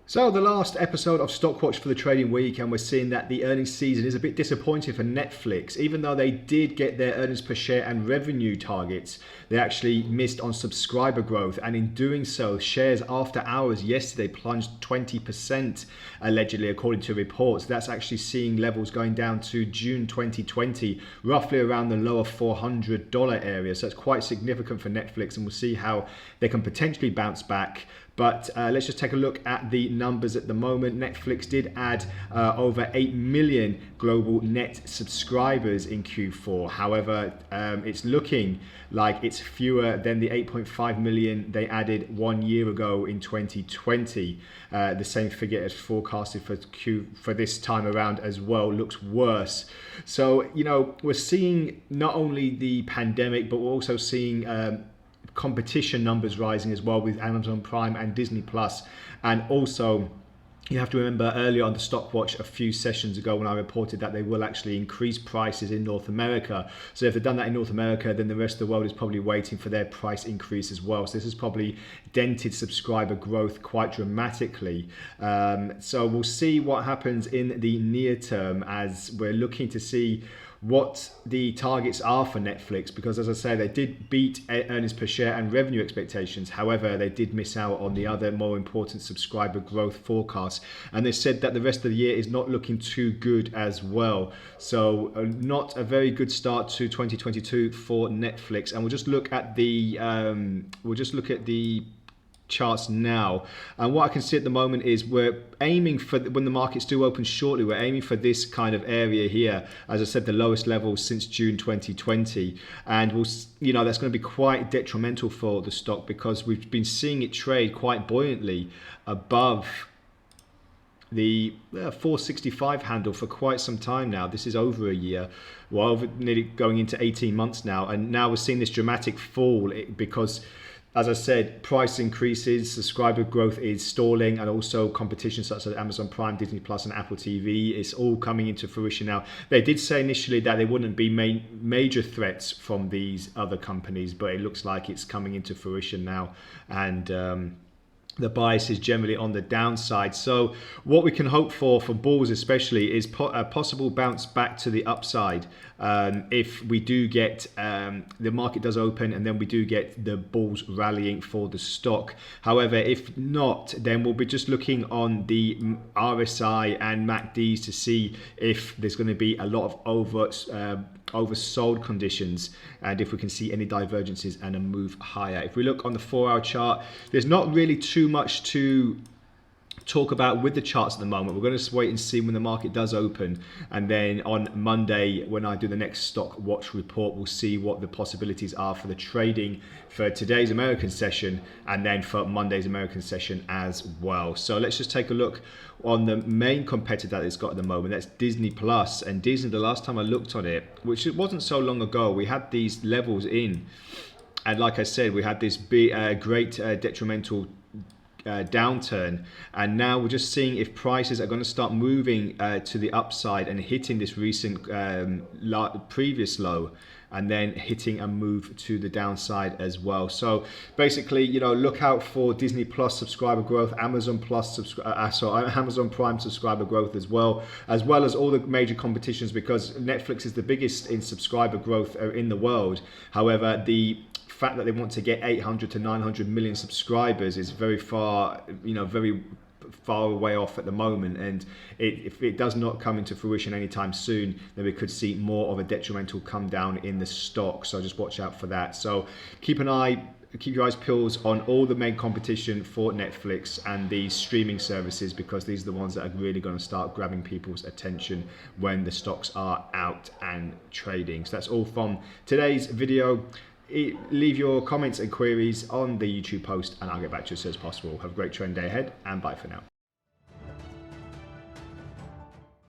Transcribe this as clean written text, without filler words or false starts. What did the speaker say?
So the last episode of Stockwatch for the trading week, and we're seeing that the earnings season is a bit disappointing for Netflix. Even though they did get their earnings per share and revenue targets, they actually missed on subscriber growth, and in doing so, shares after hours yesterday plunged 20% allegedly, according to reports. That's actually seeing levels going down to June 2020, roughly around the lower $400 area. So it's quite significant for Netflix, and we'll see how they can potentially bounce back. But let's just take a look at the numbers at the moment. Netflix did add over 8 million global net subscribers in Q4. However, it's looking like it's fewer than the 8.5 million they added 1 year ago in 2020. The same figure as forecasted for this time around as well looks worse. So, you know, we're seeing not only the pandemic, but we're also seeing competition numbers rising as well with Amazon Prime and Disney Plus. And also, you have to remember earlier on the Stockwatch a few sessions ago when I reported that they will actually increase prices in North America. So if they've done that in North America, then the rest of the world is probably waiting for their price increase as well. So this has probably dented subscriber growth quite dramatically. So we'll see what happens in the near term as we're looking to see what the targets are for Netflix, because as I say, they did beat earnings per share and revenue expectations. However, they did miss out on the other more important subscriber growth forecasts, and they said that the rest of the year is not looking too good as well. So not a very good start to 2022 for Netflix. And we'll just look at the charts now, and what I can see at the moment is we're aiming for, when the markets do open shortly, we're aiming for this kind of area here. As I said, the lowest level since June 2020, and that's going to be quite detrimental for the stock, because we've been seeing it trade quite buoyantly above the 465 handle for quite some time now. This is over a year, well, nearly going into 18 months now, and now we're seeing this dramatic fall because, as I said, price increases, subscriber growth is stalling, and also competition such as Amazon Prime, Disney Plus, and Apple TV is all coming into fruition now. They did say initially that there wouldn't be major threats from these other companies, but it looks like it's coming into fruition now, and the bias is generally on the downside. So what we can hope for bulls especially is a possible bounce back to the upside if we do get the market does open, and then we do get the bulls rallying for the stock. However, if not, then we'll be just looking on the RSI and MACDs to see if there's going to be a lot of oversold conditions, and if we can see any divergences and a move higher. If we look on the 4-hour chart, there's not really too much to talk about with the charts at the moment. We're going to wait and see when the market does open, and then on Monday when I do the next stock watch report, we'll see what the possibilities are for the trading for today's American session, and then for Monday's American session as well. So let's just take a look on the main competitor that it's got at the moment. That's Disney Plus. And Disney, the last time I looked on it, which it wasn't so long ago, we had these levels in, and like I said, we had this great detrimental downturn, and now we're just seeing if prices are going to start moving to the upside and hitting this recent previous low, and then hitting a move to the downside as well. So basically, look out for Disney Plus subscriber growth, Amazon Prime subscriber growth as well as all the major competitions, because Netflix is the biggest in subscriber growth in the world. However, the fact that they want to get 800 to 900 million subscribers is very far away off at the moment, and if it does not come into fruition anytime soon, then we could see more of a detrimental come down in the stock. So just watch out for that. So keep your eyes peeled on all the main competition for Netflix and the streaming services, because these are the ones that are really going to start grabbing people's attention when the stocks are out and trading. So that's all from today's video. Leave your comments and queries on the YouTube post, and I'll get back to you as soon as possible. Have a great trading day ahead, and bye for now.